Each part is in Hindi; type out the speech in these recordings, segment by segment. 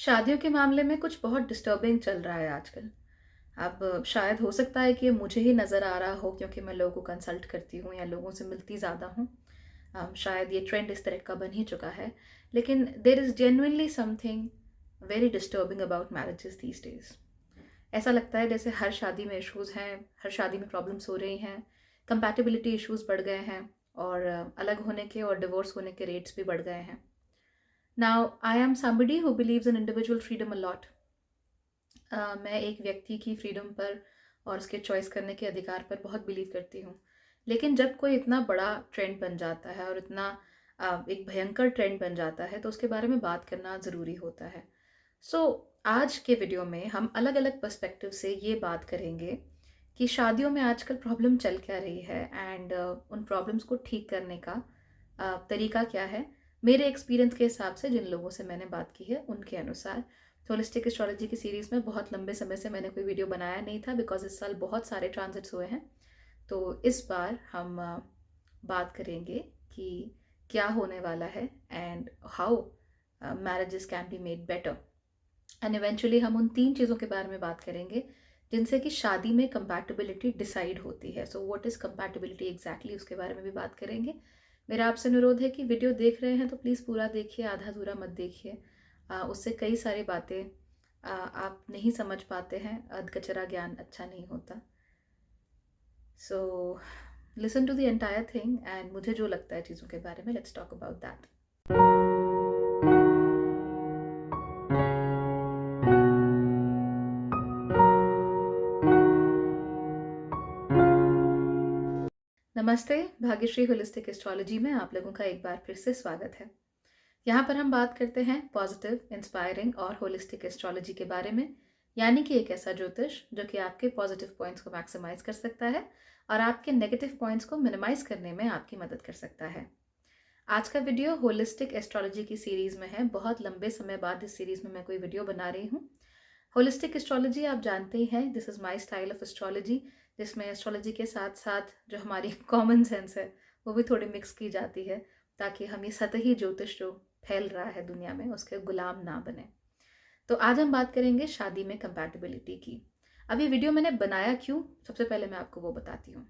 शादियों के मामले में कुछ बहुत डिस्टर्बिंग चल रहा है आजकल। अब शायद हो सकता है कि ये मुझे ही नज़र आ रहा हो क्योंकि मैं लोगों को कंसल्ट करती हूँ या लोगों से मिलती ज़्यादा हूँ। शायद ये ट्रेंड इस तरह का बन ही चुका है। लेकिन there is genuinely something very disturbing about marriages these days. ऐसा लगता है जैसे हर शादी में इश्यूज़ हैं, हर शादी में प्रॉब्लम्स हो रही हैं, कंपैटिबिलिटी इश्यूज़ बढ़ गए हैं और अलग होने के और डिवोर्स होने के रेट्स भी बढ़ गए हैं। Now, I am somebody who believes in individual freedom a lot. मैं एक व्यक्ति की फ्रीडम पर और उसके चॉइस करने के अधिकार पर बहुत बिलीव करती हूँ। लेकिन जब कोई इतना बड़ा ट्रेंड बन जाता है और इतना एक भयंकर ट्रेंड बन जाता है तो उसके बारे में बात करना ज़रूरी होता है। सो आज के वीडियो में हम अलग अलग पर्सपेक्टिव से ये बात करेंगे कि शादियों में आजकल प्रॉब्लम चल क्या रही है एंड उन प्रॉब्लम्स को ठीक करने का तरीका क्या है। मेरे एक्सपीरियंस के हिसाब से जिन लोगों से मैंने बात की है उनके अनुसार। होलिस्टिक एस्ट्रोलॉजी की सीरीज़ में बहुत लंबे समय से मैंने कोई वीडियो बनाया नहीं था बिकॉज इस साल बहुत सारे ट्रांजिट्स हुए हैं। तो इस बार हम बात करेंगे कि क्या होने वाला है and how marriages can be made better. And eventually हम उन 3 चीज़ों के बारे में बात करेंगे जिनसे कि शादी में कंपैटिबिलिटी डिसाइड होती है। So what is compatibility exactly, उसके बारे में भी बात करेंगे। मेरा आपसे अनुरोध है कि वीडियो देख रहे हैं तो प्लीज़ पूरा देखिए, आधा अधूरा मत देखिए। उससे कई सारी बातें आप नहीं समझ पाते हैं, अधकचरा ज्ञान अच्छा नहीं होता। So listen to the entire thing and मुझे जो लगता है चीज़ों के बारे में, लेट्स टॉक अबाउट दैट। नमस्ते, भाग्यश्री होलिस्टिक एस्ट्रोलॉजी में आप लोगों का एक बार फिर से स्वागत है। यहाँ पर हम बात करते हैं पॉजिटिव, इंस्पायरिंग और होलिस्टिक एस्ट्रोलॉजी के बारे में, यानी कि एक ऐसा ज्योतिष जो कि आपके पॉजिटिव पॉइंट्स को मैक्सिमाइज कर सकता है और आपके नेगेटिव पॉइंट्स को मिनिमाइज करने में आपकी मदद कर सकता है। आज का वीडियो होलिस्टिक एस्ट्रोलॉजी की सीरीज में है। बहुत लंबे समय बाद इस सीरीज में मैं कोई वीडियो बना रही हूँ। होलिस्टिक एस्ट्रोलॉजी आप जानते ही हैं, this is my style of astrology, जिसमें एस्ट्रोलॉजी के साथ साथ जो हमारी कॉमन सेंस है वो भी थोड़ी मिक्स की जाती है, ताकि हम ये सतही ज्योतिष जो फैल रहा है दुनिया में उसके गुलाम ना बने। तो आज हम बात करेंगे शादी में कंपैटिबिलिटी की। अब ये वीडियो मैंने बनाया क्यों, सबसे पहले मैं आपको वो बताती हूँ।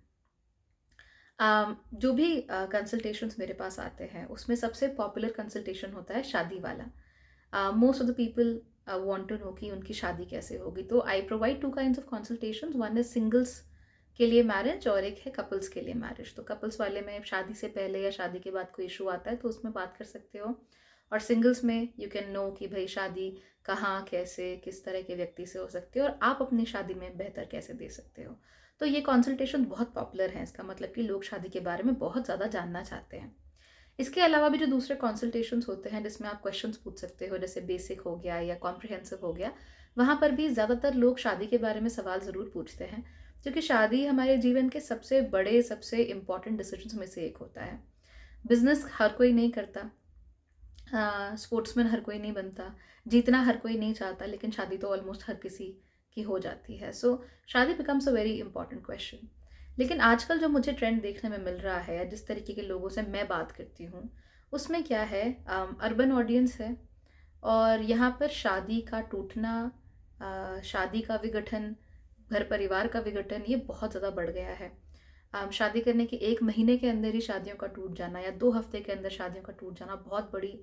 जो भी कंसल्टेशंस मेरे पास आते हैं उसमें सबसे पॉपुलर कंसल्टेशन होता है शादी वाला। Most of the people want to know कि उनकी शादी कैसे होगी। तो I provide 2 kinds of consultations, one is singles के लिए मैरिज और एक है कपल्स के लिए मैरिज। तो कपल्स वाले में शादी से पहले या शादी के बाद कोई इशू आता है तो उसमें बात कर सकते हो, और सिंगल्स में यू कैन नो कि भाई शादी कहाँ, कैसे, किस तरह के व्यक्ति से हो सकती है और आप अपनी शादी में बेहतर कैसे दे सकते हो। तो ये कंसल्टेशन बहुत पॉपुलर है, इसका मतलब कि लोग शादी के बारे में बहुत ज़्यादा जानना चाहते हैं। इसके अलावा भी जो दूसरे कंसल्टेशंस होते हैं जिसमें आप क्वेश्चंस पूछ सकते हो, जैसे बेसिक हो गया या कॉम्प्रिहेंसिव हो गया, वहाँ पर भी ज़्यादातर लोग शादी के बारे में सवाल ज़रूर पूछते हैं, क्योंकि शादी हमारे जीवन के सबसे बड़े, सबसे इम्पॉर्टेंट डिसीजंस में से एक होता है। बिजनेस हर कोई नहीं करता, स्पोर्ट्समैन हर कोई नहीं बनता, जीतना हर कोई नहीं चाहता, लेकिन शादी तो ऑलमोस्ट हर किसी की हो जाती है। सो शादी becomes a very important question. लेकिन आजकल जो मुझे ट्रेंड देखने में मिल रहा है या जिस तरीके के लोगों से मैं बात करती हूँ उसमें क्या है, अर्बन ऑडियंस है और यहाँ पर शादी का टूटना, शादी का विघटन, घर परिवार का विघटन, ये बहुत ज़्यादा बढ़ गया है। शादी करने के 1 महीने के अंदर ही शादियों का टूट जाना या 2 हफ्ते के अंदर शादियों का टूट जाना बहुत बड़ी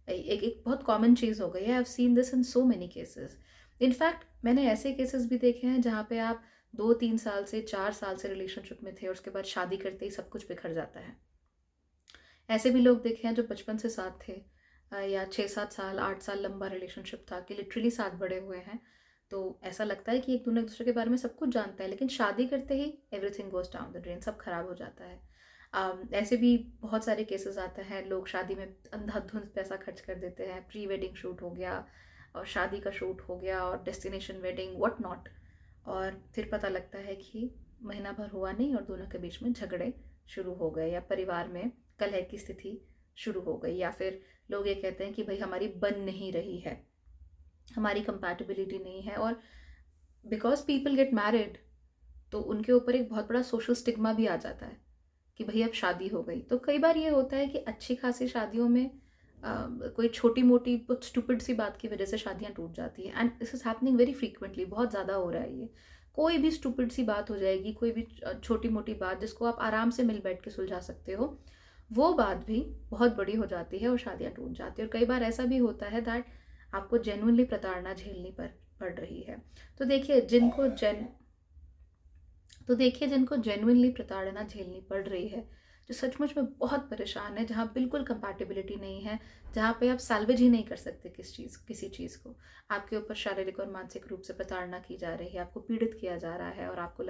एक एक बहुत कॉमन चीज़ हो गई है। I have seen this in so many cases. In fact मैंने ऐसे केसेस भी देखे हैं जहाँ पे आप 2-3 साल से 4 साल से रिलेशनशिप में थे और उसके बाद शादी करते ही सब कुछ बिखर जाता है। ऐसे भी लोग देखे हैं जो बचपन से साथ थे, या 6-7 साल, 8 साल लंबा रिलेशनशिप था कि लिटरली साथ बड़े हुए हैं। तो ऐसा लगता है कि एक दूसरे के बारे में सब कुछ जानते हैं, लेकिन शादी करते ही everything goes down the drain, सब खराब हो जाता है। ऐसे भी बहुत सारे केसेस आते हैं, लोग शादी में अंधाधुंध पैसा खर्च कर देते हैं, प्री वेडिंग शूट हो गया और शादी का शूट हो गया और डेस्टिनेशन वेडिंग व्हाट नॉट, और फिर पता लगता है कि महीना भर हुआ नहीं और दोनों के बीच में झगड़े शुरू हो गए या परिवार में कलह की स्थिति शुरू हो गई, या फिर लोग ये कहते हैं कि भाई हमारी बन नहीं रही है, हमारी कंपैटिबिलिटी नहीं है। और बिकॉज पीपल गेट मैरिड तो उनके ऊपर एक बहुत बड़ा सोशल स्टिग्मा भी आ जाता है कि भाई अब शादी हो गई। तो कई बार ये होता है कि अच्छी खासी शादियों में कोई छोटी मोटी बहुत स्टूपिड सी बात की वजह से शादियां टूट जाती हैं, and this is happening very frequently, बहुत ज़्यादा हो रहा है ये। कोई भी स्टूपिड सी बात हो जाएगी, कोई भी छोटी मोटी बात जिसको आप आराम से मिल बैठ के सुलझा सकते हो, वो बात भी बहुत बड़ी हो जाती है और शादियां टूट जाती है। और कई बार ऐसा भी होता है दैट आपको जेन्युइनली प्रताड़ना झेलनी पड़ रही है। तो देखिए जिनको जेन्युइनली प्रताड़ना झेलनी पड़ रही है, जो सचमुच में बहुत परेशान है, जहाँ बिल्कुल कंपैटिबिलिटी नहीं है, जहाँ पे आप सैल्वेज ही नहीं कर सकते किसी चीज़ को, आपके ऊपर शारीरिक और मानसिक रूप से प्रताड़ना की जा रही है, आपको पीड़ित किया जा रहा है और आपको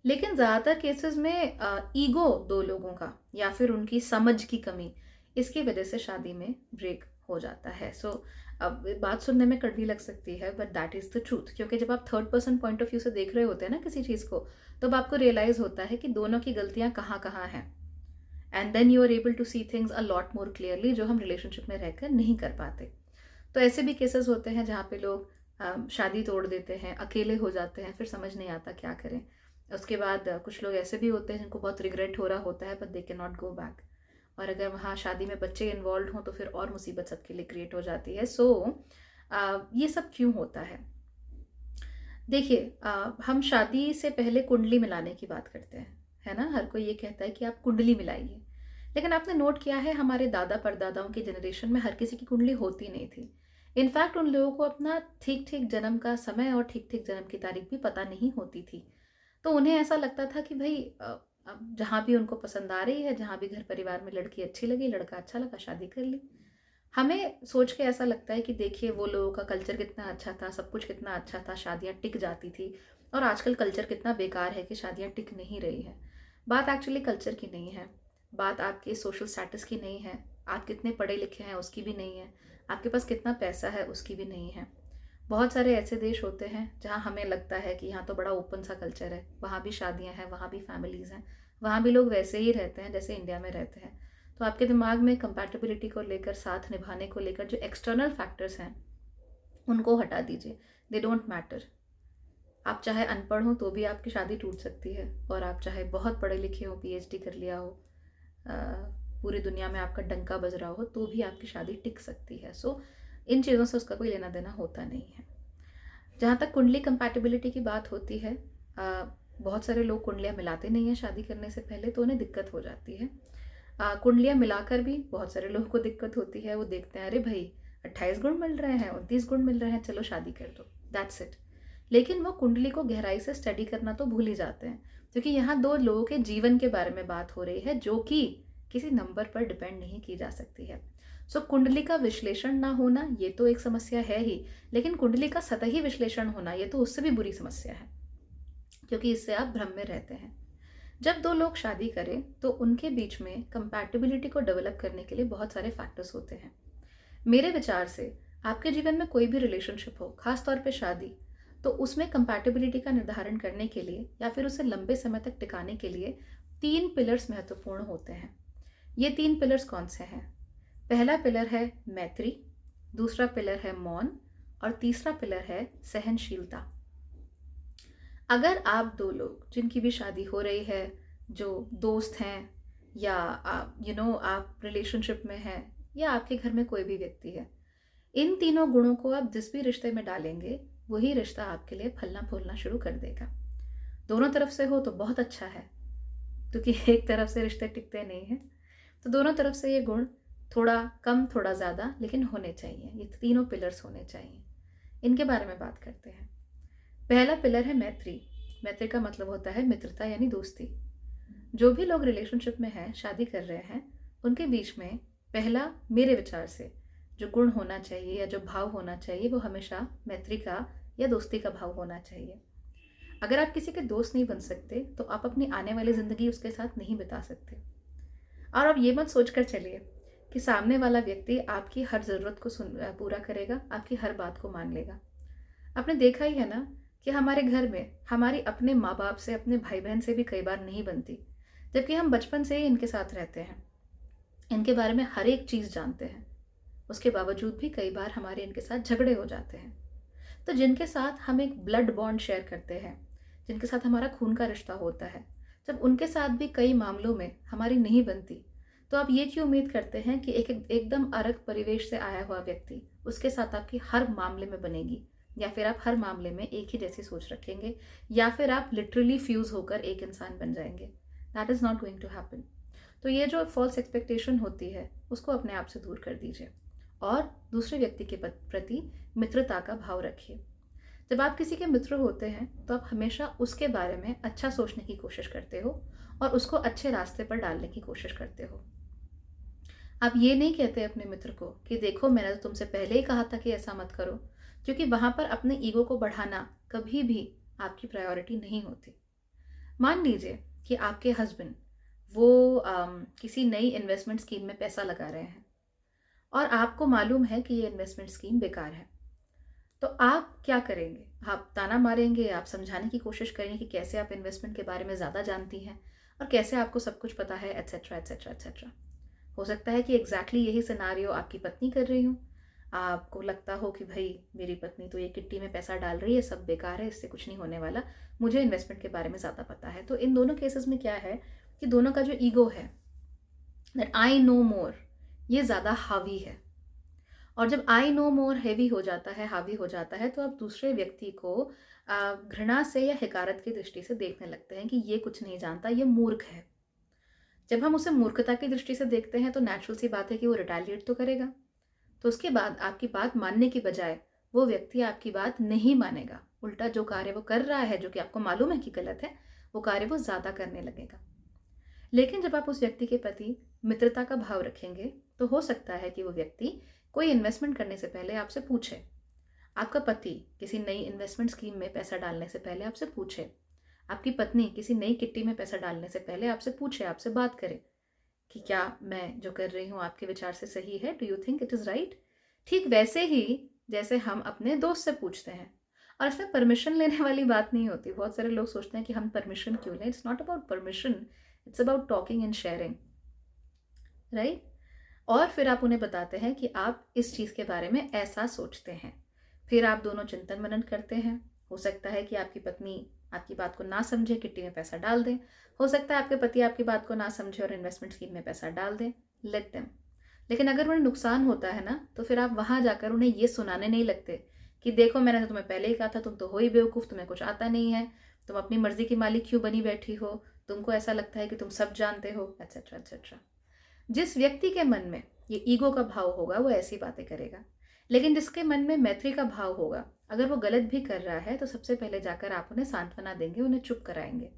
लेकिन ज़्यादातर केसेस में ईगो दो लोगों का या फिर उनकी समझ की कमी, इसकी वजह से शादी में ब्रेक हो जाता है। अब बात सुनने में कड़वी लग सकती है, but that is the truth, क्योंकि जब आप third person point of view से देख रहे होते हैं ना किसी चीज़ को, तब आपको रियलाइज़ होता है कि दोनों की गलतियाँ कहाँ कहाँ हैं, and then you are able to see things a lot more clearly, जो हम रिलेशनशिप में रहकर नहीं कर पाते। तो ऐसे भी केसेस होते हैं जहाँ पे लोग शादी तोड़ देते हैं, अकेले हो जाते हैं, फिर समझ नहीं आता क्या करें। उसके बाद कुछ लोग ऐसे भी होते हैं जिनको बहुत रिग्रेट हो रहा होता है, but they can not go back. और अगर वहाँ शादी में बच्चे इन्वॉल्व हों तो फिर और मुसीबत सबके लिए क्रिएट हो जाती है। ये सब क्यों होता है? देखिए, हम शादी से पहले कुंडली मिलाने की बात करते हैं, है ना? हर कोई ये कहता है कि आप कुंडली मिलाइए, लेकिन आपने नोट किया है हमारे दादा परदादाओं की जनरेशन में हर किसी की कुंडली होती नहीं थी। इनफैक्ट उन लोगों को अपना ठीक ठीक जन्म का समय और ठीक ठीक जन्म की तारीख भी पता नहीं होती थी। तो उन्हें ऐसा लगता था कि भाई अब जहाँ भी उनको पसंद आ रही है, जहाँ भी घर परिवार में लड़की अच्छी लगी, लड़का अच्छा लगा, शादी कर ली। हमें सोच के ऐसा लगता है कि देखिए वो लोगों का कल्चर कितना अच्छा था, सब कुछ कितना अच्छा था, शादियाँ टिक जाती थी, और आजकल कल्चर कितना बेकार है कि शादियाँ टिक नहीं रही हैं। बात एक्चुअली कल्चर की नहीं है, बात आपके सोशल स्टेटस की नहीं है, आप कितने पढ़े लिखे हैं उसकी भी नहीं है, आपके पास कितना पैसा है उसकी भी नहीं है। बहुत सारे ऐसे देश होते हैं जहाँ हमें लगता है कि यहाँ तो बड़ा ओपन सा कल्चर है, वहाँ भी शादियाँ हैं, वहाँ भी फैमिलीज़ हैं, वहाँ भी लोग वैसे ही रहते हैं जैसे इंडिया में रहते हैं। तो आपके दिमाग में कंपैटिबिलिटी को लेकर, साथ निभाने को लेकर जो एक्सटर्नल फैक्टर्स हैं उनको हटा दीजिए, दे डोंट मैटर। आप चाहे अनपढ़ हो तो भी आपकी शादी टूट सकती है, और आप चाहे बहुत पढ़े लिखे हो, पीएचडी कर लिया हो, पूरी दुनिया में आपका डंका बज रहा हो, तो भी आपकी शादी टिक सकती है। इन चीज़ों से उसका कोई लेना देना होता नहीं है। जहाँ तक कुंडली कंपैटिबिलिटी की बात होती है, बहुत सारे लोग कुंडलियाँ मिलाते नहीं हैं शादी करने से पहले, तो उन्हें दिक्कत हो जाती है। कुंडलियाँ मिलाकर भी बहुत सारे लोगों को दिक्कत होती है। वो देखते हैं, अरे भाई 28 गुण मिल रहे हैं, 29 गुण मिल रहे हैं, चलो शादी कर दो, दैट्स इट। लेकिन वो कुंडली को गहराई से स्टडी करना तो भूल ही जाते हैं, क्योंकि यहाँ दो लोगों के जीवन के बारे में बात हो रही है, जो कि किसी नंबर पर डिपेंड नहीं की जा सकती है। कुंडली का विश्लेषण ना होना ये तो एक समस्या है ही, लेकिन कुंडली का सतही विश्लेषण होना ये तो उससे भी बुरी समस्या है, क्योंकि इससे आप भ्रम में रहते हैं। जब दो लोग शादी करें तो उनके बीच में कंपैटिबिलिटी को डेवलप करने के लिए बहुत सारे फैक्टर्स होते हैं। मेरे विचार से आपके जीवन में कोई भी रिलेशनशिप हो, खास तौर पे शादी, तो उसमें कंपैटिबिलिटी का निर्धारण करने के लिए या फिर उसे लंबे समय तक टिकाने के लिए 3 पिलर्स महत्वपूर्ण होते हैं। ये 3 पिलर्स कौन से हैं? पहला पिलर है मैत्री, दूसरा पिलर है मौन, और तीसरा पिलर है सहनशीलता। अगर आप दो लोग जिनकी भी शादी हो रही है, जो दोस्त हैं, या आप रिलेशनशिप में हैं, या आपके घर में कोई भी व्यक्ति है, इन तीनों गुणों को आप जिस भी रिश्ते में डालेंगे, वही रिश्ता आपके लिए फलना फूलना शुरू कर देगा। दोनों तरफ से हो तो बहुत अच्छा है, क्योंकि एक तरफ से रिश्ते टिकते नहीं हैं। तो दोनों तरफ से ये गुण थोड़ा कम थोड़ा ज़्यादा लेकिन होने चाहिए, ये तीनों पिलर्स होने चाहिए। इनके बारे में बात करते हैं। पहला पिलर है मैत्री। मैत्री का मतलब होता है मित्रता यानी दोस्ती। जो भी लोग रिलेशनशिप में हैं, शादी कर रहे हैं, उनके बीच में पहला मेरे विचार से जो गुण होना चाहिए या जो भाव होना चाहिए, वो हमेशा मैत्री का या दोस्ती का भाव होना चाहिए। अगर आप किसी के दोस्त नहीं बन सकते तो आप अपनी आने वाली ज़िंदगी उसके साथ नहीं बिता सकते। और अब ये मत सोचकर चलिए कि सामने वाला व्यक्ति आपकी हर ज़रूरत को पूरा करेगा, आपकी हर बात को मान लेगा। आपने देखा ही है ना कि हमारे घर में हमारी अपने माँ बाप से, अपने भाई बहन से भी कई बार नहीं बनती, जबकि हम बचपन से ही इनके साथ रहते हैं, इनके बारे में हर एक चीज़ जानते हैं। उसके बावजूद भी कई बार हमारे इनके साथ झगड़े हो जाते हैं। तो जिनके साथ हम एक ब्लड बॉन्ड शेयर करते हैं, जिनके साथ हमारा खून का रिश्ता होता है, जब उनके साथ भी कई मामलों में हमारी नहीं बनती, तो आप ये क्यों उम्मीद करते हैं कि एकदम अलग परिवेश से आया हुआ व्यक्ति उसके साथ आपकी हर मामले में बनेगी, या फिर आप हर मामले में एक ही जैसी सोच रखेंगे, या फिर आप लिटरली फ्यूज होकर एक इंसान बन जाएंगे? That is not going to happen. तो ये जो फॉल्स एक्सपेक्टेशन होती है उसको अपने आप से दूर कर दीजिए और दूसरे व्यक्ति के प्रति मित्रता का भाव रखिए। जब आप किसी के मित्र होते हैं तो आप हमेशा उसके बारे में अच्छा सोचने की कोशिश करते हो और उसको अच्छे रास्ते पर डालने की कोशिश करते हो। आप ये नहीं कहते अपने मित्र को कि देखो मैंने तो तुमसे पहले ही कहा था कि ऐसा मत करो, क्योंकि वहां पर अपने ईगो को बढ़ाना कभी भी आपकी प्रायोरिटी नहीं होती। मान लीजिए कि आपके हस्बैंड वो किसी नई इन्वेस्टमेंट स्कीम में पैसा लगा रहे हैं और आपको मालूम है कि ये इन्वेस्टमेंट स्कीम बेकार है, तो आप क्या करेंगे? आप ताना मारेंगे, आप समझाने की कोशिश करेंगे कि कैसे आप इन्वेस्टमेंट के बारे में ज़्यादा जानती हैं और कैसे आपको सब कुछ पता है, एट्सेट्रा एट्सेट्रा एट्सेट्रा। हो सकता है कि एग्जैक्टली यही सिनारियो आपकी पत्नी कर रही हो। आपको लगता हो कि भाई मेरी पत्नी तो ये किट्टी में पैसा डाल रही है, सब बेकार है, इससे कुछ नहीं होने वाला, मुझे इन्वेस्टमेंट के बारे में ज़्यादा पता है। तो इन दोनों केसेस में क्या है कि दोनों का जो ईगो है, दैट आई नो मोर, ये ज़्यादा हावी है। और जब आई नो मोर हैवी हो जाता है, हावी हो जाता है, तो आप दूसरे व्यक्ति को घृणा से या हिकारत की दृष्टि से देखने लगते हैं कि ये कुछ नहीं जानता, ये मूर्ख है। जब हम उसे मूर्खता की दृष्टि से देखते हैं तो नेचुरल सी बात है कि वो रिटेलिएट तो करेगा। तो उसके बाद आपकी बात मानने की बजाय वो व्यक्ति आपकी बात नहीं मानेगा, उल्टा जो कार्य वो कर रहा है जो कि आपको मालूम है कि गलत है, वो कार्य वो ज़्यादा करने लगेगा। लेकिन जब आप उस व्यक्ति के प्रति मित्रता का भाव रखेंगे तो हो सकता है कि वो व्यक्ति कोई इन्वेस्टमेंट करने से पहले आपसे पूछे। आपका पति किसी नई इन्वेस्टमेंट स्कीम में पैसा डालने से पहले आपसे पूछे। आपकी पत्नी किसी नई किट्टी में पैसा डालने से पहले आपसे पूछे, आपसे बात करे कि क्या मैं जो कर रही हूँ आपके विचार से सही है, do you think it is right. ठीक वैसे ही जैसे हम अपने दोस्त से पूछते हैं, और इसमें परमिशन लेने वाली बात नहीं होती। बहुत सारे लोग सोचते हैं कि हम परमिशन क्यों लें। It's not about permission, it's about talking and sharing, right. और फिर आप उन्हें बताते हैं कि आप इस चीज़ के बारे में ऐसा सोचते हैं। फिर आप दोनों चिंतन मनन करते हैं। हो सकता है कि आपकी पत्नी आपकी बात को ना समझे, किट्टी में पैसा डाल दें। हो सकता है आपके पति आपकी बात को ना समझे और इन्वेस्टमेंट स्कीम में पैसा डाल दें। Let them. लेकिन अगर उन्हें नुकसान होता है ना, तो फिर आप वहाँ जाकर उन्हें ये सुनाने नहीं लगते कि देखो मैंने तो तुम्हें पहले ही कहा था, तुम तो हो ही बेवकूफ़, तुम्हें कुछ आता नहीं है, तुम अपनी मर्जी की मालिक क्यों बनी बैठी हो, तुमको ऐसा लगता है कि तुम सब जानते हो, एट्सेट्रा एट्सेट्रा। जिस व्यक्ति के मन में ये ईगो का भाव होगा वो ऐसी बातें करेगा। लेकिन जिसके मन में मैत्री का भाव होगा, अगर वो गलत भी कर रहा है तो सबसे पहले जाकर आप उन्हें सांत्वना देंगे, उन्हें चुप कराएंगे,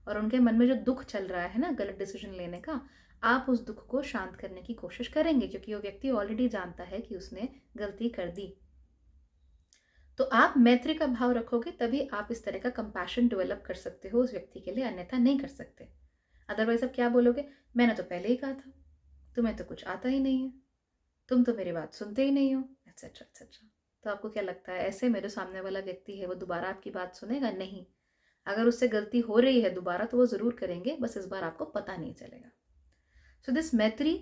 और उनके मन में जो दुख चल रहा है ना गलत डिसीजन लेने का, आप उस दुख को शांत करने की कोशिश करेंगे, क्योंकि वो व्यक्ति ऑलरेडी जानता है कि उसने गलती कर दी। तो आप मैत्री का भाव रखोगे तभी आप इस तरह का कंपैशन डेवलप कर सकते हो उस व्यक्ति के लिए, अन्यथा नहीं कर सकते। अदरवाइज आप क्या बोलोगे, मैंने तो पहले ही कहा था, तुम्हें तो कुछ आता ही नहीं है, तुम तो मेरी बात सुनते ही नहीं हो, एट्सेट्रा एट्सेट्रा। तो आपको क्या लगता है, ऐसे में जो सामने वाला व्यक्ति है वो दोबारा आपकी बात सुनेगा? नहीं। अगर उससे गलती हो रही है दोबारा तो वो ज़रूर करेंगे, बस इस बार आपको पता नहीं चलेगा। सो दिस मैत्री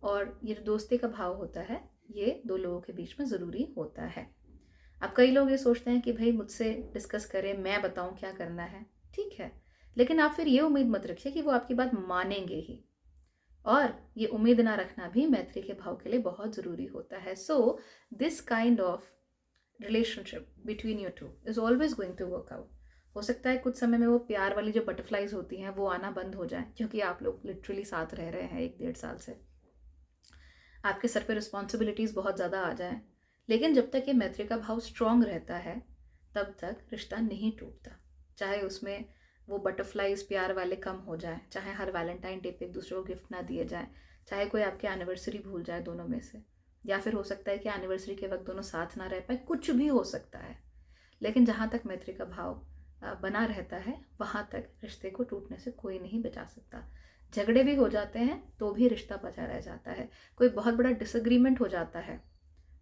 और ये दोस्ती का भाव होता है, ये दो लोगों के बीच में ज़रूरी होता है। अब कई लोग ये सोचते हैं कि भाई मुझसे डिस्कस करें, मैं बताऊं क्या करना है, ठीक है, लेकिन आप फिर ये उम्मीद मत रखिए कि वो आपकी बात मानेंगे ही। और ये उम्मीद ना रखना भी मैत्री के भाव के लिए बहुत ज़रूरी होता है। So this kind of relationship between you two is always going to work out. हो सकता है कुछ समय में वो प्यार वाली जो बटरफ्लाइज होती हैं वो आना बंद हो जाए, क्योंकि आप लोग लिटरली साथ रह रहे हैं 1-1.5 साल से, आपके सर पे रिस्पॉन्सिबिलिटीज़ बहुत ज़्यादा आ जाएं। लेकिन जब तक ये मैत्री का भाव स्ट्रॉन्ग रहता है तब तक रिश्ता नहीं टूटता, चाहे उसमें वो बटरफ्लाइज प्यार वाले कम हो जाए, चाहे हर वैलेंटाइन डे पे एक दूसरे को गिफ्ट ना दिए जाए, चाहे कोई आपकी एनिवर्सरी भूल जाए दोनों में से, या फिर हो सकता है कि एनिवर्सरी के वक्त दोनों साथ ना रह पाए, कुछ भी हो सकता है। लेकिन जहाँ तक मैत्री का भाव बना रहता है वहाँ तक रिश्ते को टूटने से कोई नहीं बचा सकता। झगड़े भी हो जाते हैं तो भी रिश्ता बचा रह जाता है, कोई बहुत बड़ा डिसएग्रीमेंट हो जाता है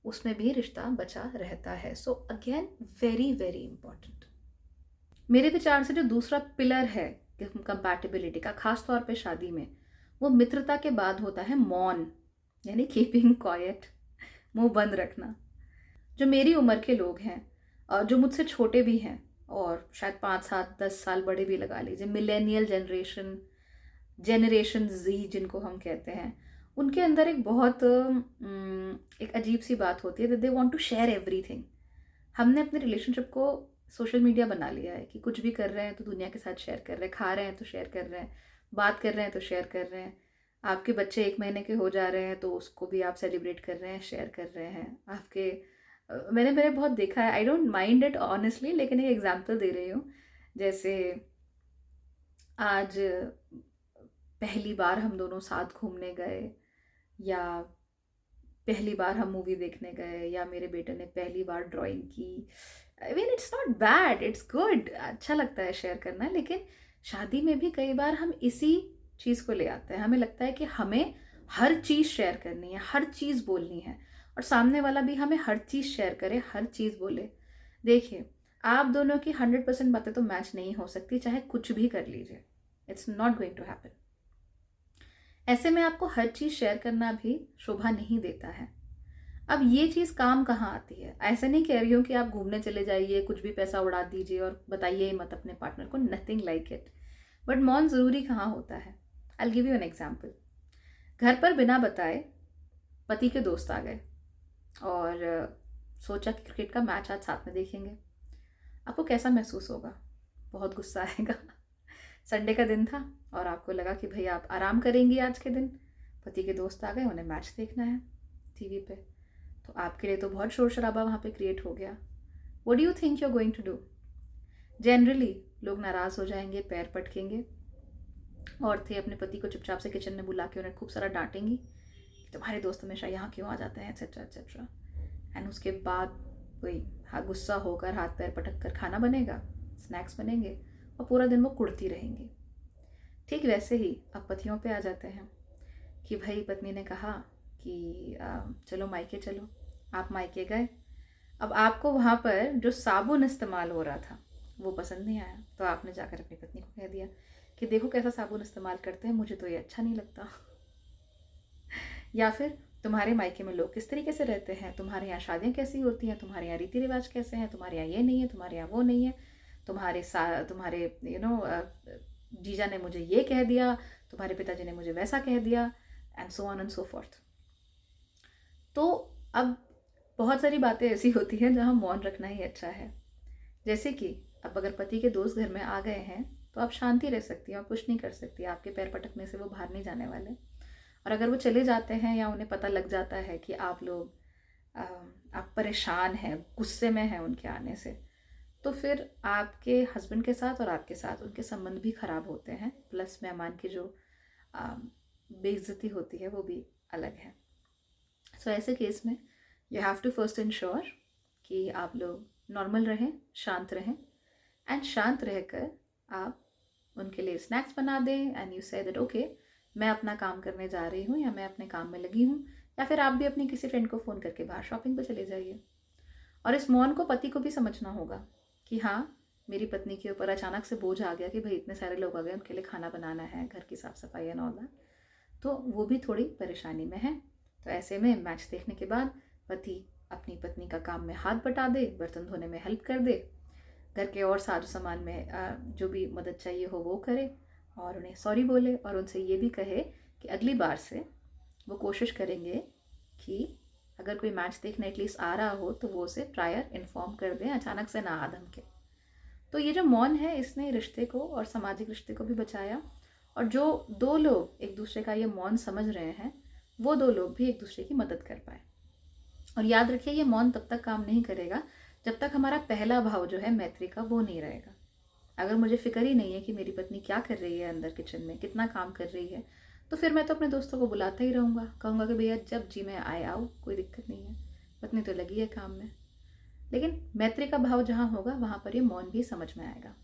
उसमें भी रिश्ता बचा रहता है। So again very very important. मेरे विचार से जो दूसरा पिलर है कंपैटिबिलिटी का, खास तौर पे शादी में, वो मित्रता के बाद होता है मौन, यानी कीपिंग क्वाइट, मुंह बंद रखना। जो मेरी उम्र के लोग हैं और जो मुझसे छोटे भी हैं और शायद 5-7-10 साल बड़े भी लगा लीजिए, मिलेनियल जनरेशन जी जिनको हम कहते हैं, उनके अंदर एक बहुत एक अजीब सी बात होती है that they want to share everything. हमने अपने रिलेशनशिप को सोशल मीडिया बना लिया है कि कुछ भी कर रहे हैं तो दुनिया के साथ शेयर कर रहे हैं, खा रहे हैं तो शेयर कर रहे हैं, बात कर रहे हैं तो शेयर कर रहे हैं। आपके बच्चे 1 महीने के हो जा रहे हैं तो उसको भी आप सेलिब्रेट कर रहे हैं, शेयर कर रहे हैं। आपके मैंने मैंने बहुत देखा है, I don't mind it honestly, लेकिन एक एग्जांपल दे रही हूँ। जैसे आज पहली बार हम दोनों साथ घूमने गए, या पहली बार हम मूवी देखने गए, या मेरे बेटे ने पहली बार ड्राइंग की। I mean it's not bad, it's good, अच्छा लगता है शेयर करना। लेकिन शादी में भी कई बार हम इसी चीज़ को ले आते हैं। हमें लगता है कि हमें हर चीज़ शेयर करनी है, हर चीज़ बोलनी है, और सामने वाला भी हमें हर चीज़ शेयर करे, हर चीज़ बोले। देखिए, आप दोनों की 100% बातें तो मैच नहीं हो सकती, चाहे कुछ भी कर लीजिए। It's not going to happen. ऐसे में आपको हर चीज़ शेयर करना भी शोभा नहीं देता है। अब ये चीज़ काम कहाँ आती है? ऐसे नहीं कह रही हूँ कि आप घूमने चले जाइए, कुछ भी पैसा उड़ा दीजिए और बताइए ही मत अपने पार्टनर को, नथिंग लाइक इट। बट मौन ज़रूरी कहाँ होता है? I will give you an example. घर पर बिना बताए पति के दोस्त आ गए और सोचा कि क्रिकेट का मैच आज साथ में देखेंगे। आपको कैसा महसूस होगा? बहुत गुस्सा आएगा। संडे का दिन था और आपको लगा कि भाई आप आराम करेंगी आज के दिन। पति के दोस्त आ गए, उन्हें मैच देखना है टीवी पे, तो आपके लिए तो बहुत शोर शराबा वहाँ पे क्रिएट हो गया। What do you think you are going to do? Generally लोग नाराज़ हो जाएंगे, पैर पटकेंगे, औरतें अपने पति को चुपचाप से किचन में बुला के उन्हें खूब सारा डांटेंगी कि तुम्हारे दोस्त हमेशा यहाँ क्यों आ जाते हैं, एक्सेट्रा एक्सेट्रा। एंड उसके बाद वही गुस्सा होकर हाथ पैर पटक कर खाना बनेगा, स्नैक्स बनेंगे, और पूरा दिन वो कुड़ती रहेंगी। ठीक वैसे ही अब पतियों पे आ जाते हैं कि भाई पत्नी ने कहा कि चलो मायके चलो। आप मायके गए। अब आपको वहाँ पर जो साबुन इस्तेमाल हो रहा था वो पसंद नहीं आया, तो आपने जाकर अपनी पत्नी को कह दिया कि देखो कैसा साबुन इस्तेमाल करते हैं, मुझे तो ये अच्छा नहीं लगता। या फिर तुम्हारे मायके में लोग किस तरीके से रहते हैं, तुम्हारे यहाँ शादियाँ कैसी होती हैं, तुम्हारे यहाँ रीति रिवाज कैसे हैं, तुम्हारे यहाँ ये नहीं है, तुम्हारे यहाँ वो नहीं है, तुम्हारे जीजा ने मुझे ये कह दिया, तुम्हारे पिताजी ने मुझे वैसा कह दिया, and so on and so fourth. तो अब बहुत सारी बातें ऐसी होती हैं जहाँ मौन रखना ही अच्छा है। जैसे कि अब अगर पति के दोस्त घर में आ गए हैं तो आप शांति रह सकती हैं, आप कुछ नहीं कर सकती, आपके पैर पटकने से वो बाहर नहीं जाने वाले। और अगर वो चले जाते हैं या उन्हें पता लग जाता है कि आप लोग आप परेशान हैं, गुस्से में हैं उनके आने से, तो फिर आपके हस्बैंड के साथ और आपके साथ उनके संबंध भी ख़राब होते हैं, प्लस मेहमान की जो बेइज्जती होती है वो भी अलग है। सो ऐसे केस में you have to first ensure कि आप लोग नॉर्मल रहें, शांत रहें, एंड शांत रहकर आप उनके लिए स्नैक्स बना दें and you say that okay मैं अपना काम करने जा रही हूँ या मैं अपने काम में लगी हूँ, या फिर आप भी अपनी किसी फ्रेंड को फ़ोन करके बाहर शॉपिंग पर चले जाइए। और इस मौन को पति को भी समझना होगा कि हाँ, मेरी पत्नी के ऊपर अचानक से बोझ आ गया कि भाई इतने सारे लोग आ गए, उनके लिए खाना बनाना है, घर की साफ़ सफाई एंड ऑल दैट, तो वो भी थोड़ी परेशानी में है। तो ऐसे में मैच देखने के बाद पति अपनी पत्नी का काम में हाथ बटा दे, बर्तन धोने में हेल्प कर दे, घर के और साजो सामान में जो भी मदद चाहिए हो वो करे, और उन्हें सॉरी बोले, और उनसे ये भी कहे कि अगली बार से वो कोशिश करेंगे कि अगर कोई मैच देखने एटलीस्ट आ रहा हो तो वो उसे प्रायर इन्फॉर्म कर दें, अचानक से ना आदम के। तो ये जो मौन है इसने रिश्ते को और सामाजिक रिश्ते को भी बचाया, और जो दो लोग एक दूसरे का ये मौन समझ रहे हैं वो दो लोग भी एक दूसरे की मदद कर पाए। और याद रखिए ये मौन तब तक काम नहीं करेगा जब तक हमारा पहला भाव जो है मैत्री का वो नहीं रहेगा। अगर मुझे फिक्र ही नहीं है कि मेरी पत्नी क्या कर रही है अंदर किचन में, कितना काम कर रही है, तो फिर मैं तो अपने दोस्तों को बुलाता ही रहूँगा, कहूँगा कि भैया जब जी मैं आए आओ, कोई दिक्कत नहीं है, पत्नी तो लगी है काम में। लेकिन मैत्री का भाव जहाँ होगा वहाँ पर ये मौन भी समझ में आएगा।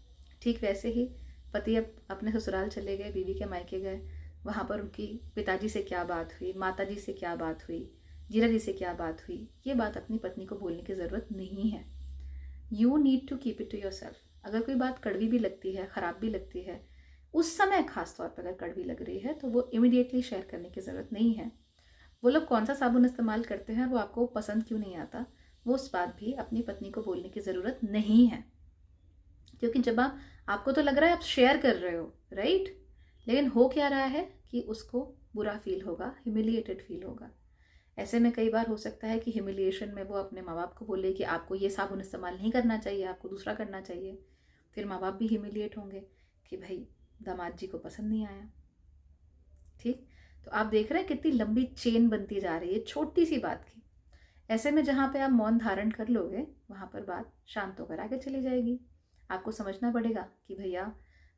ठीक वैसे ही पति अब अपने ससुराल चले गए, बीवी के मायके गए, वहाँ पर उनकी पिताजी से क्या बात हुई, माताजी से क्या बात हुई, जीजा जी से क्या बात हुई, ये बात अपनी पत्नी को बोलने की ज़रूरत नहीं है। You need to keep it to yourself. अगर कोई बात कड़वी भी लगती है, ख़राब भी लगती है, उस समय खास तौर पर अगर कड़वी लग रही है तो वो इमीडिएटली शेयर करने की ज़रूरत नहीं है। वो लोग कौन सा साबुन इस्तेमाल करते हैं, वो आपको पसंद क्यों नहीं आता, वो उस बात भी अपनी पत्नी को बोलने की ज़रूरत नहीं है। क्योंकि जब आपको तो लग रहा है आप शेयर कर रहे हो, राइट, लेकिन हो क्या रहा है कि उसको बुरा फील होगा, ह्यूमिलिएटेड फील होगा। ऐसे में कई बार हो सकता है कि ह्यूमिलिएशन में वो अपने माँ बाप को बोले कि आपको ये साबुन इस्तेमाल नहीं करना चाहिए, आपको दूसरा करना चाहिए। फिर माँ बाप भी ह्यूमिलिएट होंगे कि भाई दामाद जी को पसंद नहीं आया। ठीक, तो आप देख रहे हैं कितनी लंबी चेन बनती जा रही है छोटी सी बात की। ऐसे में जहाँ पे आप मौन धारण कर लोगे वहाँ पर बात शांत होकर आगे चली जाएगी। आपको समझना पड़ेगा कि भैया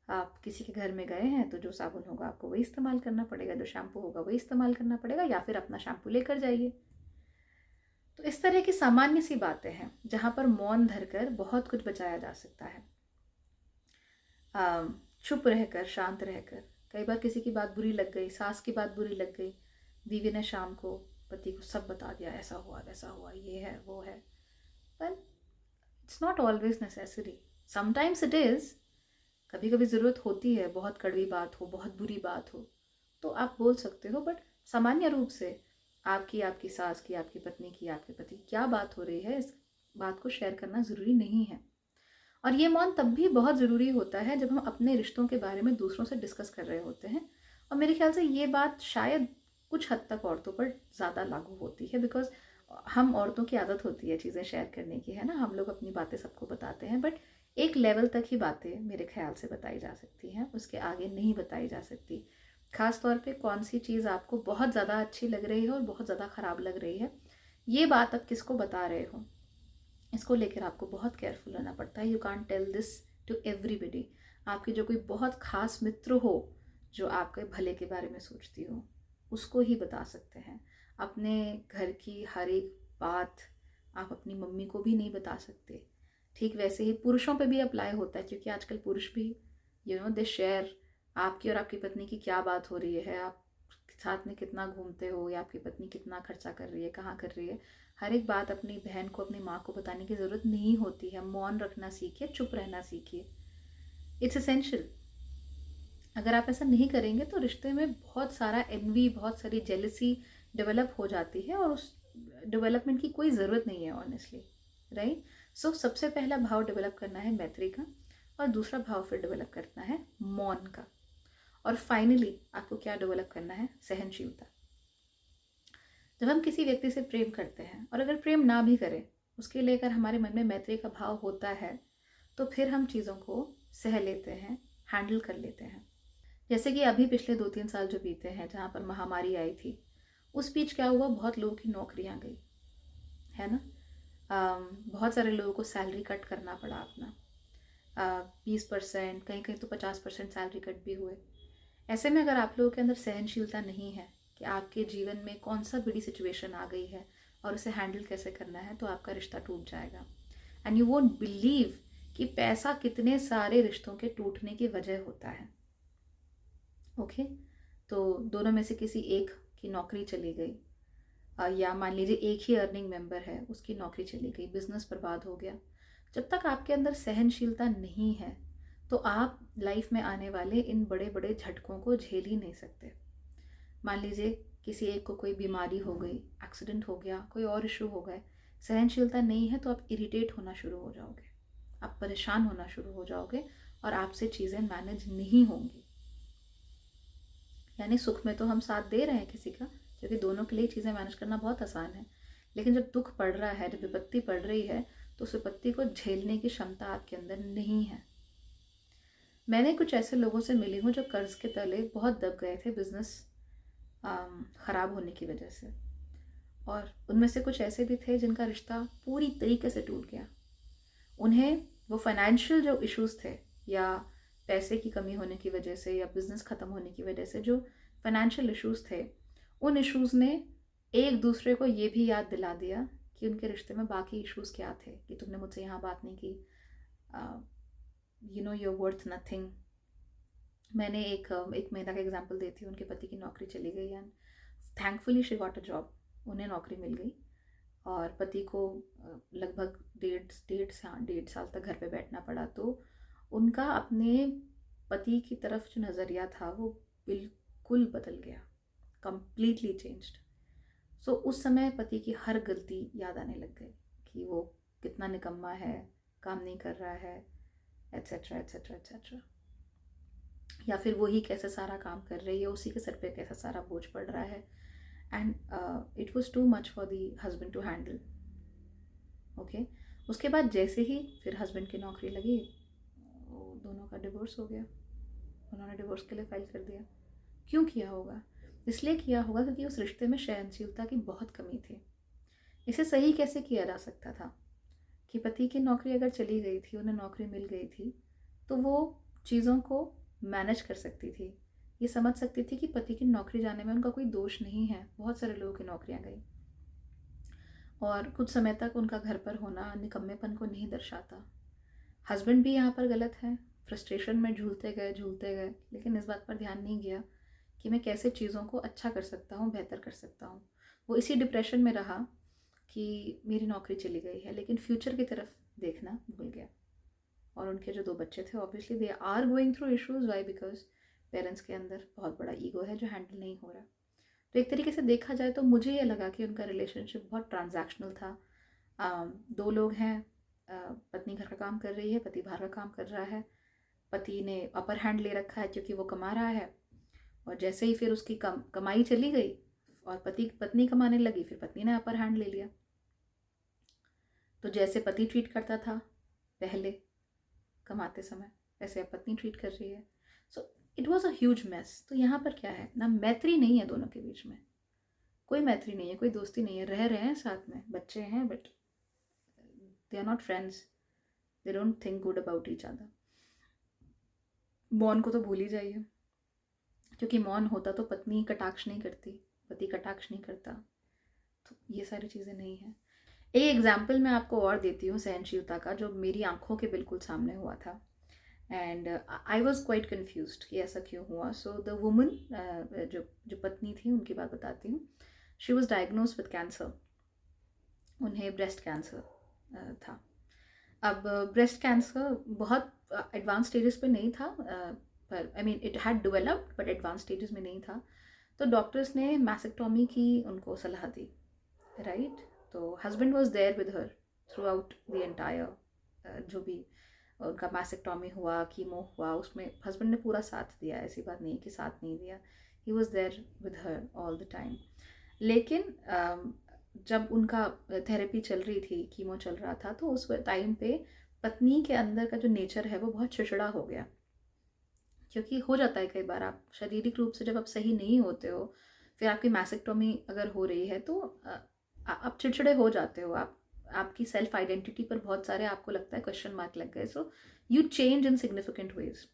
आप किसी के घर में गए हैं तो जो साबुन होगा आपको वही इस्तेमाल करना पड़ेगा, जो शैम्पू होगा वही इस्तेमाल करना पड़ेगा, या फिर अपना शैम्पू लेकर जाइए। तो इस तरह की सामान्य सी बातें हैं जहाँ पर मौन धरकर बहुत कुछ बचाया जा सकता है। चुप रहकर, शांत रहकर। कई बार किसी की बात बुरी लग गई, सास की बात बुरी लग गई, बीवी ने शाम को पति को सब बता दिया, ऐसा हुआ वैसा हुआ, ये है वो है। Well, it's not always necessary, sometimes it is. कभी कभी ज़रूरत होती है, बहुत कड़वी बात हो, बहुत बुरी बात हो तो आप बोल सकते हो, बट सामान्य रूप से आपकी, आपकी सास की, आपकी पत्नी की, आपके पति की क्या बात हो रही है, इस बात को शेयर करना ज़रूरी नहीं है। और ये मौन तब भी बहुत ज़रूरी होता है जब हम अपने रिश्तों के बारे में दूसरों से डिस्कस कर रहे होते हैं। और मेरे ख्याल से ये बात शायद कुछ हद तक औरतों पर ज़्यादा लागू होती है, बिकॉज हम औरतों की आदत होती है चीज़ें शेयर करने की, है ना। हम लोग अपनी बातें सबको बताते हैं, बट एक लेवल तक ही बातें मेरे ख्याल से बताई जा सकती हैं, उसके आगे नहीं बताई जा सकती। ख़ास तौर पे कौन सी चीज़ आपको बहुत ज़्यादा अच्छी लग रही है और बहुत ज़्यादा ख़राब लग रही है, ये बात आप किसको बता रहे हो, इसको लेकर आपको बहुत केयरफुल रहना पड़ता है। You can't tell this to everybody. आपकी जो कोई बहुत खास मित्र हो जो आपके भले के बारे में सोचती हो, उसको ही बता सकते हैं। अपने घर की हर एक बात आप अपनी मम्मी को भी नहीं बता सकते। ठीक वैसे ही पुरुषों पे भी अप्लाई होता है, क्योंकि आजकल पुरुष भी दे शेयर आपकी और आपकी पत्नी की क्या बात हो रही है, आप साथ में कितना घूमते हो, या आपकी पत्नी कितना खर्चा कर रही है, कहाँ कर रही है। हर एक बात अपनी बहन को, अपनी माँ को बताने की ज़रूरत नहीं होती है। मौन रखना सीखिए, चुप रहना सीखिए। It's essential. अगर आप ऐसा नहीं करेंगे तो रिश्ते में बहुत सारा एनवी, बहुत सारी जेलसी डेवलप हो जाती है, और उस डेवलपमेंट की कोई ज़रूरत नहीं है ऑनेस्टली, राइट। सो सबसे पहला भाव डेवलप करना है मैत्री का, और दूसरा भाव फिर डेवलप करना है मौन का, और फाइनली आपको क्या डेवलप करना है, सहनशीलता। जब हम किसी व्यक्ति से प्रेम करते हैं, और अगर प्रेम ना भी करें, उसके लिए अगर हमारे मन में मैत्री का भाव होता है, तो फिर हम चीज़ों को सह लेते हैं, हैंडल कर लेते हैं। जैसे कि अभी पिछले 2-3 साल जो बीते हैं, जहाँ पर महामारी आई थी, उस बीच क्या हुआ, बहुत लोगों की नौकरियाँ गई, है ना। बहुत सारे लोगों को सैलरी कट करना पड़ा अपना, 20%, कहीं कहीं तो 50% सैलरी कट भी हुए। ऐसे में अगर आप लोगों के अंदर सहनशीलता नहीं है कि आपके जीवन में कौन सा बड़ी सिचुएशन आ गई है और उसे हैंडल कैसे करना है, तो आपका रिश्ता टूट जाएगा। एंड यू वोंट बिलीव कि पैसा कितने सारे रिश्तों के टूटने की वजह होता है। ओके, तो दोनों में से किसी एक की नौकरी चली गई, या मान लीजिए एक ही अर्निंग मेंबर है, उसकी नौकरी चली गई, बिजनेस बर्बाद हो गया। जब तक आपके अंदर सहनशीलता नहीं है, तो आप लाइफ में आने वाले इन बड़े बड़े झटकों को झेल ही नहीं सकते। मान लीजिए किसी एक को कोई बीमारी हो गई, एक्सीडेंट हो गया, कोई और इशू हो गए, सहनशीलता नहीं है तो आप इरिटेट होना शुरू हो जाओगे, आप परेशान होना शुरू हो जाओगे, और आपसे चीज़ें मैनेज नहीं होंगी। यानी सुख में तो हम साथ दे रहे हैं किसी का, क्योंकि दोनों के लिए चीज़ें मैनेज करना बहुत आसान है, लेकिन जब दुख पड़ रहा है, जब विपत्ति पड़ रही है, तो उस विपत्ति को झेलने की क्षमता आपके अंदर नहीं है। मैंने कुछ ऐसे लोगों से मिली हूँ जो कर्ज के तले बहुत दब गए थे, बिजनेस ख़राब होने की वजह से, और उनमें से कुछ ऐसे भी थे जिनका रिश्ता पूरी तरीके से टूट गया। उन्हें वो फाइनेंशियल जो इश्यूज़ थे, या पैसे की कमी होने की वजह से, या बिज़नेस ख़त्म होने की वजह से जो फाइनेंशियल इश्यूज़ थे, उन इश्यूज़ ने एक दूसरे को ये भी याद दिला दिया कि उनके रिश्ते में बाकी इश्यूज़ क्या थे, कि तुमने मुझसे यहाँ बात नहीं की, you're worth nothing। मैंने एक महिला का एग्जांपल देती हूँ। उनके पति की नौकरी चली गई, and thankfully she got a job, उन्हें नौकरी मिल गई, और पति को लगभग डेढ़ साल तक घर पे बैठना पड़ा। तो उनका अपने पति की तरफ जो नज़रिया था वो बिल्कुल बदल गया, कम्प्लीटली चेंज्ड। सो उस समय पति की हर गलती याद आने लग गई कि वो कितना निकम्मा है, काम नहीं कर रहा है, एट्सेट्रा एट्सेट्रा एट्सेट्रा। या फिर वही कैसे सारा काम कर रही है, उसी के सर पे कैसा सारा बोझ पड़ रहा है। And it was too much for the husband to handle. Okay, उसके बाद जैसे ही फिर हस्बैंड की नौकरी लगी, वो दोनों का डिवोर्स हो गया। उन्होंने डिवोर्स के लिए फाइल कर दिया। क्यों किया होगा? इसलिए किया होगा क्योंकि उस रिश्ते में सहनशीलता की बहुत कमी थी। इसे सही कैसे किया जा सकता था कि पति की नौकरी अगर चली गई थी, उन्हें नौकरी मिल गई थी, तो वो चीज़ों को मैनेज कर सकती थी। ये समझ सकती थी कि पति की नौकरी जाने में उनका कोई दोष नहीं है। बहुत सारे लोगों की नौकरियां गई, और कुछ समय तक उनका घर पर होना निकम्मेपन को नहीं दर्शाता। हस्बैंड भी यहाँ पर गलत है, फ्रस्ट्रेशन में झूलते गए, लेकिन इस बात पर ध्यान नहीं गया कि मैं कैसे चीज़ों को अच्छा कर सकता हूँ, बेहतर कर सकता हूँ। वो इसी डिप्रेशन में रहा कि मेरी नौकरी चली गई है, लेकिन फ्यूचर की तरफ देखना भूल गया। और उनके जो 2 बच्चे थे, obviously they are going through issues. Why? Because parents के अंदर बहुत बड़ा ईगो है जो हैंडल नहीं हो रहा। तो एक तरीके से देखा जाए तो मुझे ये लगा कि उनका रिलेशनशिप बहुत ट्रांजैक्शनल था। 2 लोग हैं, पत्नी घर का काम कर रही है, पति बाहर का काम कर रहा है। पति ने अपर हैंड ले रखा है क्योंकि वो कमा रहा है, और जैसे ही फिर उसकी कमाई चली गई और पत्नी कमाने लगी, फिर पत्नी ने अपर हैंड ले लिया। तो जैसे पति ट्रीट करता था पहले कमाते समय, वैसे अब पत्नी ट्रीट कर रही है। So it was a huge mess. तो यहाँ पर क्या है ना, मैत्री नहीं है दोनों के बीच में, कोई मैत्री नहीं है, कोई दोस्ती नहीं है। रह रहे हैं साथ में, बच्चे हैं, but they are not friends, they don't think good about each other. मौन को तो भूल ही जाइए, क्योंकि मौन होता तो पत्नी कटाक्ष नहीं करती, पति कटाक्ष नहीं करता। तो ये सारी चीज़ें नहीं है। एक एग्जाम्पल मैं आपको और देती हूँ सहनशीलता का, जो मेरी आंखों के बिल्कुल सामने हुआ था। And I was quite confuse कि ऐसा क्यों हुआ। सो द वुमन, जो जो पत्नी थी, उनकी बात बताती हूँ। She was diagnose with cancer. उन्हें ब्रेस्ट कैंसर था। अब ब्रेस्ट कैंसर बहुत एडवांस स्टेजेस पे नहीं था, पर I mean it had developed, but advance stages में नहीं था। तो डॉक्टर्स ने मैसेक्टोमी की उनको सलाह दी, राइट। तो husband was there with her throughout the entire, जो भी उनका मैसेक्टोमी हुआ, कीमो हुआ, उसमें हस्बैंड ने पूरा साथ दिया। ऐसी बात नहीं कि साथ नहीं दिया, he was there with her all the time. लेकिन जब उनका थेरेपी चल रही थी, कीमो चल रहा था, तो उस टाइम पे पत्नी के अंदर का जो नेचर है वो बहुत चिड़चिड़ा हो गया। क्योंकि हो जाता है कई बार, आप शारीरिक रूप से जब आप सही नहीं होते हो, फिर आपकी मैसेक्टोमी अगर हो रही है, तो आप चिड़चिड़े हो जाते हो। आपकी सेल्फ आइडेंटिटी पर बहुत सारे आपको लगता है क्वेश्चन मार्क लग गए। So you change in significant ways.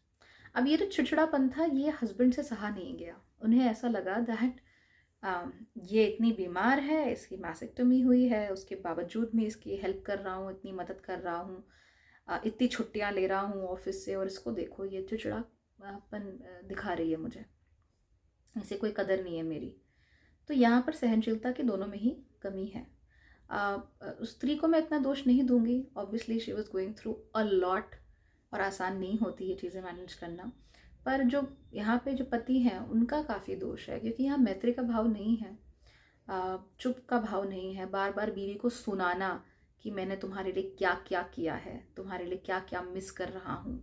अब ये जो चिड़चिड़ापन था, ये हस्बैंड से सहा नहीं गया। उन्हें ऐसा लगा दैट ये इतनी बीमार है, इसकी मैसेक्टोमी हुई है, उसके बावजूद मैं इसकी हेल्प कर रहा हूँ, इतनी मदद कर रहा हूँ, इतनी छुट्टियाँ ले रहा हूँ ऑफिस से, और इसको देखो ये चिड़चिड़ापन दिखा रही है मुझे, इसे कोई कदर नहीं है मेरी। तो यहाँ पर सहनशीलता की दोनों में ही कमी है। उस स्त्री को मैं इतना दोष नहीं दूंगी, obviously she was going through a lot, और आसान नहीं होती ये चीज़ें मैनेज करना। पर जो यहाँ पे जो पति हैं, उनका काफ़ी दोष है, क्योंकि यहाँ मैत्री का भाव नहीं है, चुप का भाव नहीं है। बार बार बीवी को सुनाना कि मैंने तुम्हारे लिए क्या क्या किया है, तुम्हारे लिए क्या क्या मिस कर रहा हूँ,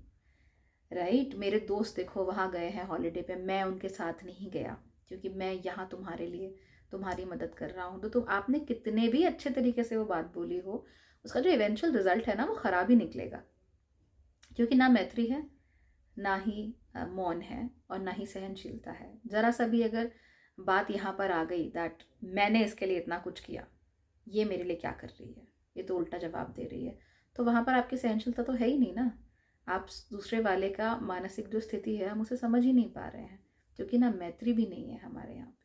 राइट। मेरे दोस्त देखो वहाँ गए हैं हॉलीडे पे, मैं उनके साथ नहीं गया क्योंकि मैं यहाँ तुम्हारे लिए तुम्हारी मदद कर रहा हूँ। तो तुम आपने कितने भी अच्छे तरीके से वो बात बोली हो, उसका जो इवेंचुअल रिजल्ट है ना, वो ख़राब ही निकलेगा, क्योंकि ना मैत्री है, ना ही मौन है, और ना ही सहनशीलता है। ज़रा सा भी अगर बात यहाँ पर आ गई दैट मैंने इसके लिए इतना कुछ किया, ये मेरे लिए क्या कर रही है, ये तो उल्टा जवाब दे रही है, तो वहाँ पर आपकी सहनशीलता तो है ही नहीं ना। आप दूसरे वाले का मानसिक जो स्थिति है, हम उसे समझ ही नहीं पा रहे हैं, क्योंकि ना मैत्री भी नहीं है हमारे यहाँ पे।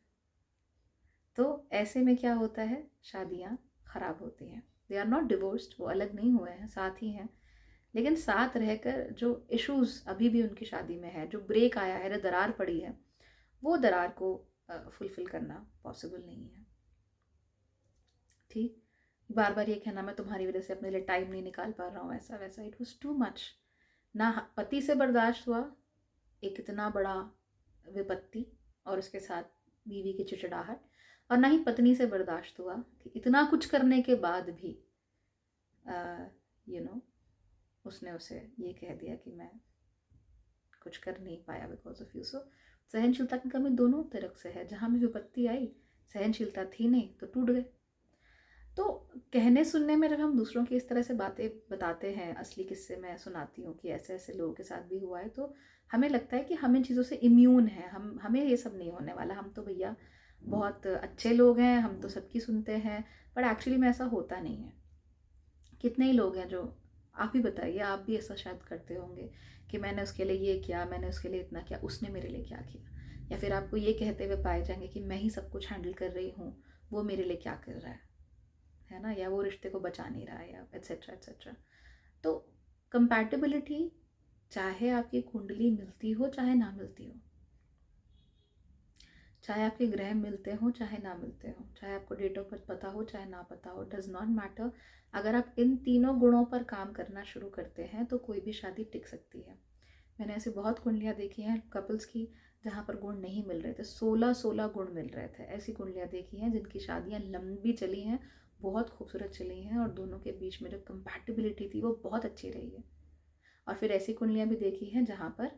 तो ऐसे में क्या होता है, शादियाँ ख़राब होती हैं। दे आर नॉट डिवोर्स्ड, वो अलग नहीं हुए हैं, साथ ही हैं, लेकिन साथ रहकर जो इश्यूज अभी भी उनकी शादी में है, जो ब्रेक आया है, जो दरार पड़ी है, वो दरार को फुलफिल करना पॉसिबल नहीं है। ठीक, बार बार ये कहना मैं तुम्हारी वजह से अपने लिए टाइम नहीं निकाल पा रहा हूँ, ऐसा वैसा, इट वॉज टू मच। ना पति से बर्दाश्त हुआ एक इतना बड़ा विपत्ति और उसके साथ बीवी की चिड़चिड़ाहट, और ना ही पत्नी से बर्दाश्त हुआ कि इतना कुछ करने के बाद भी उसने उसे ये कह दिया कि मैं कुछ कर नहीं पाया बिकॉज ऑफ यू। सो सहनशीलता की कमी दोनों तरफ से है, जहाँ भी विपत्ति आई सहनशीलता थी नहीं तो टूट गए। तो कहने सुनने में जब हम दूसरों की इस तरह से बातें बताते हैं, असली किस्से मैं सुनाती हूँ कि ऐसे ऐसे लोगों के साथ भी हुआ है, तो हमें लगता है कि हम इन चीज़ों से इम्यून हैं, हमें ये सब नहीं होने वाला, हम तो भैया बहुत अच्छे लोग हैं, हम तो सबकी सुनते हैं। बट एक्चुअली में ऐसा होता नहीं है। कितने ही लोग हैं जो, आप ही बताइए, आप भी ऐसा शायद करते होंगे कि मैंने उसके लिए ये किया, मैंने उसके लिए इतना किया, उसने मेरे लिए क्या किया। या फिर आपको ये कहते हुए पाए जाएंगे कि मैं ही सब कुछ हैंडल कर रही हूँ, वो मेरे लिए क्या कर रहा है ना, या वो रिश्ते को बचा नहीं रहा है, या एट्सेट्रा एट्सेट्रा। तो कंपैटिबिलिटी, चाहे आपकी कुंडली मिलती हो चाहे ना मिलती हो, चाहे आपके ग्रह मिलते हो चाहे ना मिलते हो, चाहे आपको डेट ऑफ बर्थ पता हो चाहे ना पता हो, डज नॉट मैटर। अगर आप इन तीनों गुणों पर काम करना शुरू करते हैं तो कोई भी शादी टिक सकती है। मैंने ऐसी बहुत कुंडलियाँ देखी हैं कपल्स की जहाँ पर गुण नहीं मिल रहे थे, 16 गुण मिल रहे थे। ऐसी कुंडलियाँ देखी हैं जिनकी शादियाँ लंबी चली हैं, बहुत खूबसूरत चली हैं, और दोनों के बीच में जो कंपैटिबिलिटी थी वो बहुत अच्छी रही है। और फिर ऐसी कुंडलियाँ भी देखी हैं जहाँ पर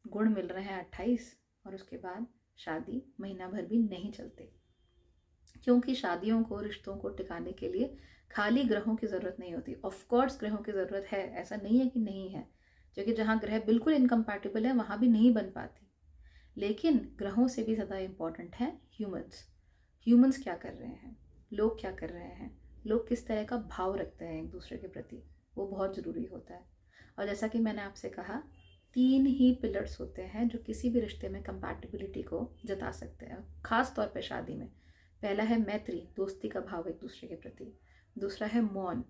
गुण मिल रहे हैं 28 और उसके बाद शादी महीना भर भी नहीं चलते। क्योंकि शादियों को, रिश्तों को टिकाने के लिए खाली ग्रहों की ज़रूरत नहीं होती। ऑफ कोर्स ग्रहों की ज़रूरत है, ऐसा नहीं है कि नहीं है, क्योंकि जहाँ ग्रह बिल्कुल इनकम्पैटिबल है वहाँ भी नहीं बन पाती। लेकिन ग्रहों से भी ज़्यादा इम्पॉर्टेंट है ह्यूमंस। ह्यूमंस क्या कर रहे हैं, लोग क्या कर रहे हैं, लोग किस तरह का भाव रखते हैं एक दूसरे के प्रति, वो बहुत ज़रूरी होता है। और जैसा कि मैंने आपसे कहा, 3 ही पिलर्स होते हैं जो किसी भी रिश्ते में कंपैटिबिलिटी को जता सकते हैं, ख़ास तौर पे शादी में। पहला है मैत्री, दोस्ती का भाव एक दूसरे के प्रति। दूसरा है मौन,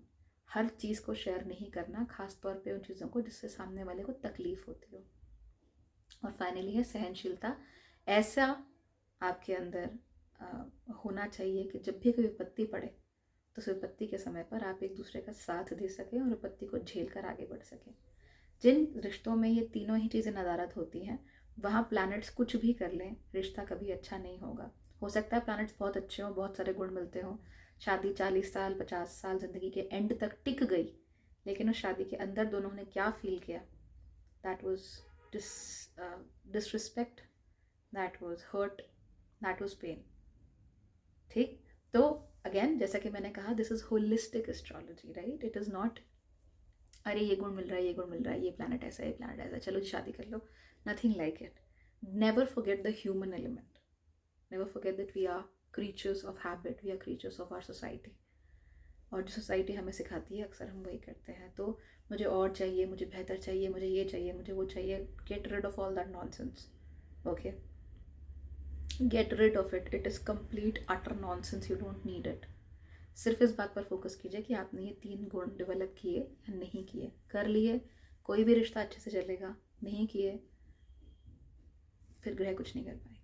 हर चीज़ को शेयर नहीं करना, खास तौर पे उन चीज़ों को जिससे सामने वाले को तकलीफ होती हो। और फाइनली है सहनशीलता। ऐसा आपके अंदर होना चाहिए कि जब भी कोई विपत्ति पड़े तो उस विपत्ति के समय पर आप एक दूसरे का साथ दे सकें और विपत्ति को झेल कर आगे बढ़ सकें। जिन रिश्तों में ये तीनों ही चीज़ें नदारद होती हैं, वहाँ प्लैनेट्स कुछ भी कर लें, रिश्ता कभी अच्छा नहीं होगा। हो सकता है प्लैनेट्स बहुत अच्छे हों, बहुत सारे गुण मिलते हों, शादी 40 साल 50 साल ज़िंदगी के एंड तक टिक गई, लेकिन उस शादी के अंदर दोनों ने क्या फील किया, that was disrespect, that was hurt, that was pain. ठीक, तो अगेन जैसा कि मैंने कहा, this is holistic astrology, right. It is not अरे ये गुण मिल रहा है, ये गुण मिल रहा है, ये प्लैनेट ऐसा है, ये प्लैनेट ऐसा है, चलो जी शादी कर लो। Nothing like it. Never forget the human element, never forget that we are creatures of habit, we are creatures of our society. और जो सोसाइटी हमें सिखाती है अक्सर हम वही करते हैं। तो मुझे और चाहिए, मुझे बेहतर चाहिए, मुझे ये चाहिए, मुझे वो चाहिए, get rid of all that nonsense, okay, get rid of it, it is complete utter nonsense, you don't need it. सिर्फ इस बात पर फोकस कीजिए कि आपने ये 3 गुण डेवलप किए या नहीं किए। कर लिए, कोई भी रिश्ता अच्छे से चलेगा, नहीं किए फिर ग्रह कुछ नहीं कर पाएंगे।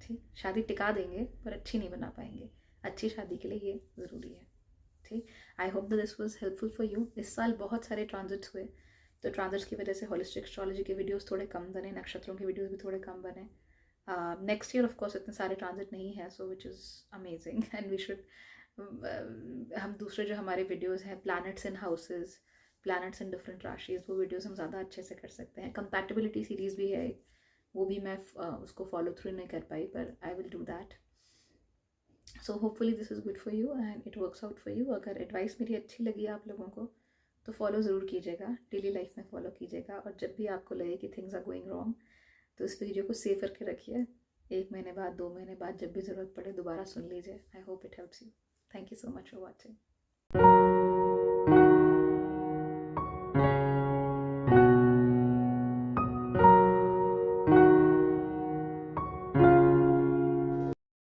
ठीक, शादी टिका देंगे पर अच्छी नहीं बना पाएंगे। अच्छी शादी के लिए ये ज़रूरी है। ठीक, I hope that this was helpful for you. इस साल बहुत सारे ट्रांजिट्स हुए, तो ट्रांजिट्स की वजह से होलिस्टिक एस्ट्रोलॉजी के वीडियोस थोड़े कम बने, नक्षत्रों के वीडियोस भी थोड़े कम बने। नेक्स्ट ईयर ऑफ कोर्स इतने सारे ट्रांजिट नहीं है, so which is amazing, and we should हम दूसरे जो हमारे वीडियोस हैं, planets in houses, planets in different राशिज, वो वीडियोस हम ज़्यादा अच्छे से कर सकते हैं। कंपैटिबिलिटी सीरीज़ भी है, वो भी मैं उसको फॉलो थ्रू नहीं कर पाई, पर I will do that. So hopefully this is good for you and it works out for you. अगर एडवाइस मेरी अच्छी लगी आप लोगों को तो फॉलो ज़रूर कीजिएगा, डेली लाइफ में फॉलो कीजिएगा। और जब भी आपको लगे कि थिंग्स आर गोइंग रॉन्ग तो इस वीडियो को सेव करके रखिए, 1 महीने बाद, 2 महीने बाद जब भी ज़रूरत पड़े दोबारा सुन लीजिए। I hope it helps you. Thank you so much for watching.